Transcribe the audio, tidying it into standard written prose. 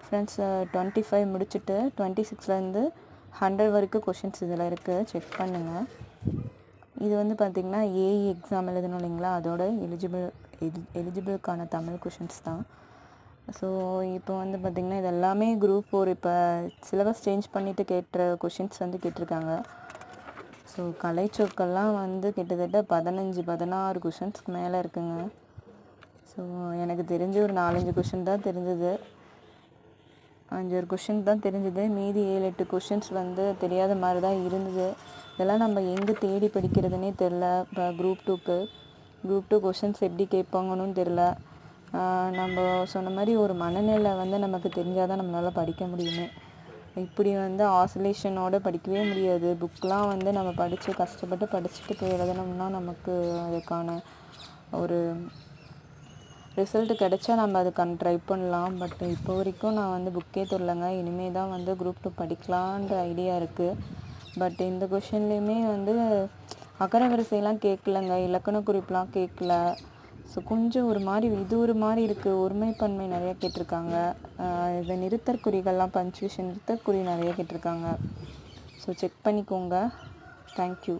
Friends 25 முடிச்சுட்டு 26லேருந்து 100 வரைக்கும் questions இதில் இருக்குது, செக் பண்ணுங்கள். இது வந்து பார்த்திங்கன்னா ஏஇ எக்ஸாம் எழுதணும் இல்லைங்களா, அதோட எலிஜிபிளுக்கான தமிழ் கொஷின்ஸ் தான். ஸோ இப்போ வந்து பார்த்திங்கன்னா இது எல்லாமே குரூப் 4 இப்போ சிலபஸ் சேஞ்ச் பண்ணிவிட்டு கேட்டுற கொஷின்ஸ் வந்து கேட்டிருக்காங்க. ஸோ கலைச்சொற்கள்லாம் வந்து கிட்டத்தட்ட 15-16 கொஷின்ஸ்க்கு மேலே இருக்குங்க. ஸோ எனக்கு தெரிஞ்சு ஒரு 4-5 கொஷின் தான் தெரிஞ்சது, 5-6 கொஷின் தான் தெரிஞ்சது. மீதி 7-8 கொஷின்ஸ் வந்து தெரியாத மாதிரி தான் இருந்தது. இதெல்லாம் நம்ம எங்கே தேடி படிக்கிறதுனே தெரில. இப்போ குரூப் 2 கொஷின்ஸ் எப்படி கேட்பாங்கன்னு தெரில. நம்ம சொன்ன மாதிரி ஒரு மனநிலை வந்து நமக்கு தெரிஞ்சால் தான் நம்மளால் படிக்க முடியுமே. இப்படி வந்து ஆசோலேஷனோடு படிக்கவே முடியாது. புக்கெலாம் வந்து நம்ம கஷ்டப்பட்டு படிச்சுட்டு போய் எழுதணும்னா நமக்கு அதுக்கான ஒரு ரிசல்ட் கிடைச்சா நம்ம அதுக்கான ட்ரை பண்ணலாம். பட் இப்போ வரைக்கும் நான் வந்து புக்கே தொடலைங்க. இனிமேல் தான் வந்து குரூப் 2 படிக்கலான்ற ஐடியா இருக்குது. பட் இந்த கொஷின்லேயுமே வந்து அகர வரிசையெல்லாம் கேட்கலங்க, இலக்கண குறிப்பெலாம் கேட்கல. ஸோ கொஞ்சம் ஒரு மாதிரி இருக்குது. ஒருமைப்பன்மை நிறையா கேட்டிருக்காங்க. இது நிறுத்தற்குறிகள்லாம் பஞ்சுவேஷன் நிறுத்தற்குறி நிறைய கேட்டிருக்காங்க. ஸோ செக் பண்ணிக்கோங்க. தேங்க்யூ.